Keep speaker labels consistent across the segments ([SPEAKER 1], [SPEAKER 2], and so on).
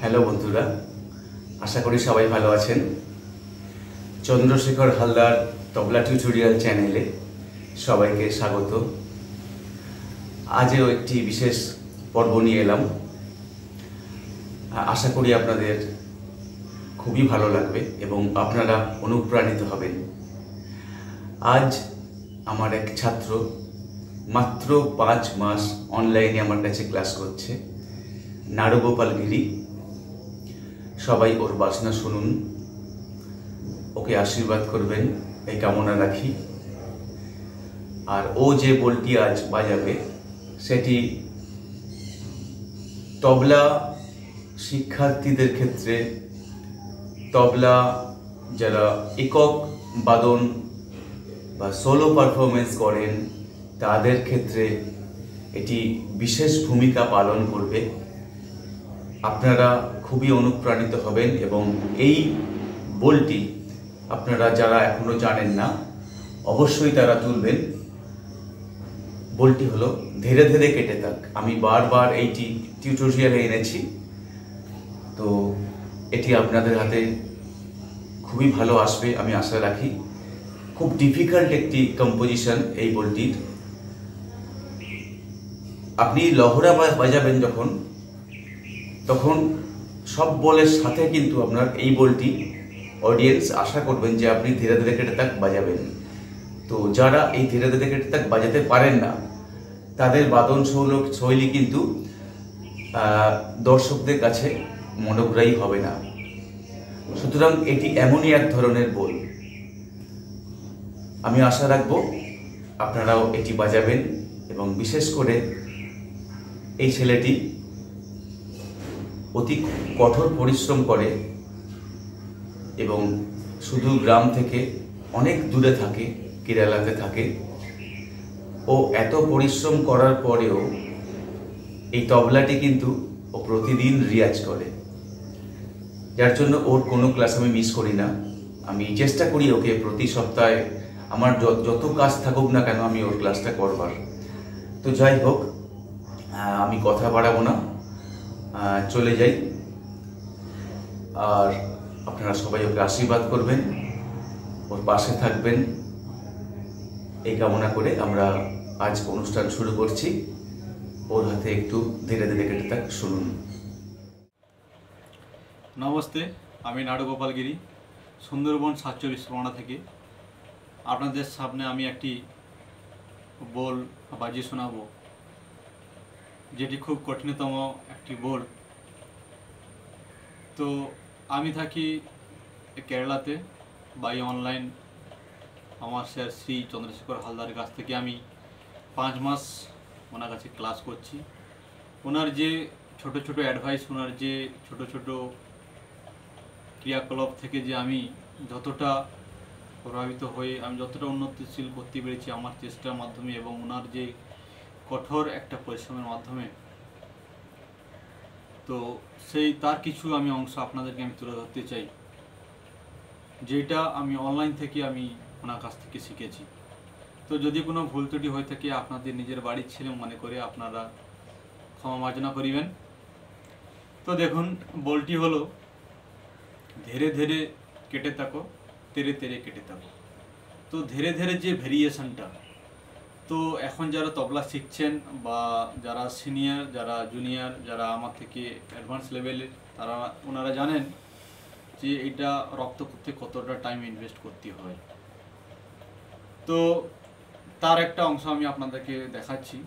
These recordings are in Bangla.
[SPEAKER 1] হ্যালো বন্ধুরা, আশা করি সবাই ভালো আছেন। চন্দ্র শেখর হালদার তবলা টিউটোরিয়াল চ্যানেলে সবাইকে স্বাগত। আজও একটি বিশেষ পর্ব নিয়ে এলাম। আশা করি আপনাদের খুবই ভালো লাগবে এবং আপনারা অনুপ্রাণিত হবেন। আজ আমার এক ছাত্র মাত্র 5 মাস অনলাইনে আমার কাছে ক্লাস করছে, নাড়ুগোপালগিরি। সবাই ওর বাজনা শুনুন, ওকে আশীর্বাদ করবেন এই কামনা রাখি। আর ও যে বলটি আজ বাজাবে সেটি তবলা শিক্ষার্থীদের ক্ষেত্রে, তবলা যারা একক বাদন বা সোলো পারফরমেন্স করেন তাদের ক্ষেত্রে এটি বিশেষ ভূমিকা পালন করবে। আপনারা খুবই অনুপ্রাণিত হবেন এবং এই বলটি আপনারা যারা এখনো জানেন না অবশ্যই তারা তুলবেন। বলটি হলো ধীরে ধীরে কেটে থাক। আমি বারবার এইটি টিউটোরিয়ালে এনেছি, তো এটি আপনাদের হাতে খুবই ভালো আসবে আমি আশা রাখি। খুব ডিফিকাল্ট একটি কম্পোজিশন এই বলটির। আপনি লহরা বাজাবেন তখন সব বলের সাথে কিন্তু আপনার এই বলটি অডিয়েন্স আশা করবেন যে আপনি ধীরে ধীরে কেটে থাক বাজাবেন। তো যারা এই ধীরে ধীরে কেটে থাক বাজাতে পারেন না তাদের বাদন শৈলী কিন্তু দর্শকদের কাছে মনোগ্রাহী হবে না। সুতরাং এটি এমনই এক ধরনের বল। আমি আশা রাখব আপনারাও এটি বাজাবেন এবং বিশেষ করে এই ছেলেটি অতি কঠোর পরিশ্রম করে এবং শুধু গ্রাম থেকে অনেক দূরে থাকে, কেরালাতে থাকে। ও এত পরিশ্রম করার পরেও এই তবলাটি কিন্তু ও প্রতিদিন রিয়াজ করে, যার জন্য ওর কোনো ক্লাস আমি মিস করি না। আমি চেষ্টা করি ওকে প্রতি সপ্তাহে আমার যত কাজ থাকুক না কেন আমি ওর ক্লাসটা করবার। তো যাই হোক, আমি কথা বাড়াবো না, চলে যাই। আর আপনারা সবাই ওকে আশীর্বাদ করবেন, ওর পাশে থাকবেন এই কামনা করে আমরা আজ অনুষ্ঠান শুরু করছি। ওর হাতে একটু ধীরে ধীরে কেটে থাক, শুনুন।
[SPEAKER 2] নমস্তে, আমি নাড়ুগোপালগিরি, সুন্দরবন ৪৭ পরগনা থেকে আপনাদের সামনে আমি একটি বোল বাজিয়ে শোনাবো, যেটি খুব কঠিনতম একটি বোল। তো আমি থাকি কেরালাতে, বাই অনলাইন আমার স্যার শ্রী চন্দ্রশেখর হালদারের কাছ থেকে আমি 5 মাস ওনার কাছে ক্লাস করছি। ওনার যে ছোট ছোট অ্যাডভাইস, ওনার যে ছোট ছোট ক্রিয়াকলাপ থেকে যে আমি যতটা প্রভাবিত হয়ে আমি যতটা উন্নতিশীল করতে পেরেছি আমার চেষ্টার মাধ্যমে এবং ওনার যে কঠোর একটা পরিশ্রমের মাধ্যমে, তো তার কিছু আমি অংশ আপনাদেরকে আমি তুলে ধরতে চাই, যেটা আমি অনলাইন থেকে আমি ওনার কাছ থেকে শিখেছি। তো যদি কোনো ভুল ত্রুটি হয়ে থাকে আপনাদের নিজের বাড়ির ছেলে মনে করে আপনারা ক্ষমা মার্জনা করিবেন। তো দেখুন, বলটি হলো ধীরে ধীরে কেটে থাকো, তেরে তেরে কেটে থাকো। তো ধীরে ধীরে যে ভেরিয়েশনটা, তো এখন যারা তবলা শিখছেন বা যারা সিনিয়র, যারা জুনিয়র, যারা আমার থেকে অ্যাডভান্স লেভেলের, ওনারা জানেন যে এটা রপ্ত করতে কতটা টাইম ইনভেস্ট করতে হয়। তো তার একটা অংশ আমি আপনাদেরকে দেখাচ্ছি,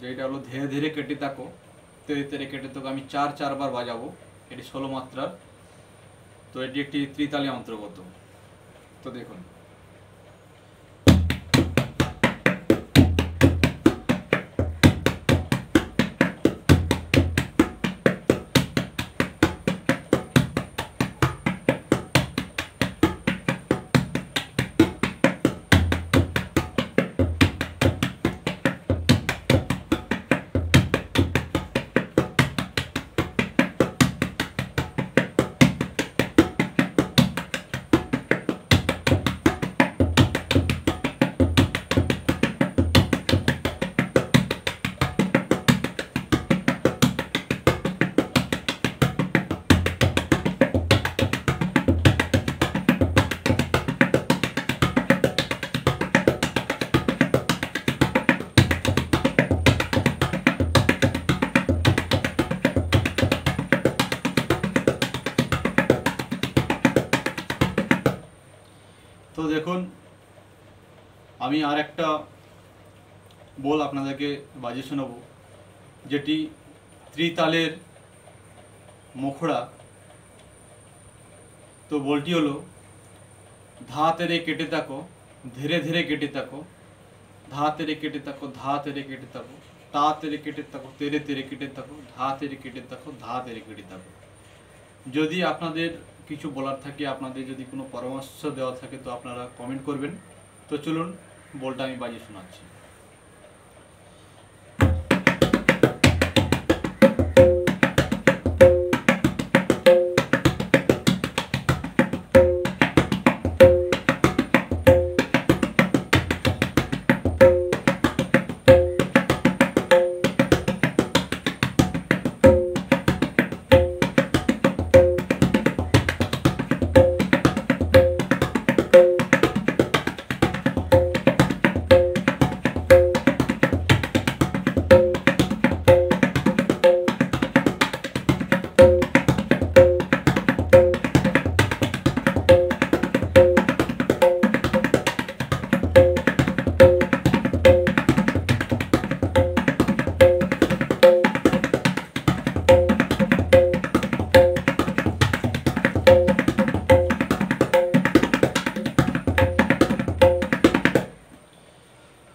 [SPEAKER 2] যে এটা হলো ধীরে ধীরে কেটে থাকো, তেরে তেরে কেটে থাকো। আমি 4 বার বাজাবো, এটি 16 মাত্রার। তো এটি একটি ত্রিতালী অন্তর্গত। তো দেখুন, তো দেখুন আমি আর একটা বল আপনাদেরকে বাজিয়ে শোনাবো, যেটি ত্রিতালের মুখড়া। তো বলটি হলো धा तेरे केटे ताको धीरे धीरे केटे ताको, धा तेरे केटे ताको धा तेरे केटे ताको, ता तेरे केटे ताको तेरे तेरे केटे ताको, धा तेरे केटे ताको धा तेरे केटे ताको। যদি আপনাদের কিছু বলার থাকে, আপনাদের যদি কোনো পরামর্শ দেওয়া থাকে তো আপনারা কমেন্ট করবেন। তো চলুন বলটা আমি বাজিয়ে শোনাচ্ছি।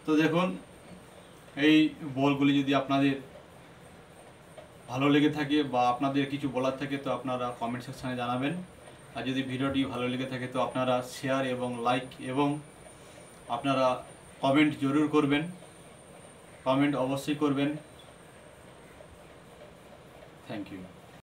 [SPEAKER 2] তো দেখুন এই বলগুলি যদি আপনাদের ভালো লেগে থাকে বা আপনাদের কিছু বলার থাকে তো আপনারা কমেন্ট সেকশনে জানাবেন। আর যদি ভিডিওটি ভালো লেগে থাকে তো আপনারা শেয়ার এবং লাইক এবং আপনারা কমেন্ট জরুর করবেন, কমেন্ট অবশ্যই করবেন। Thank you.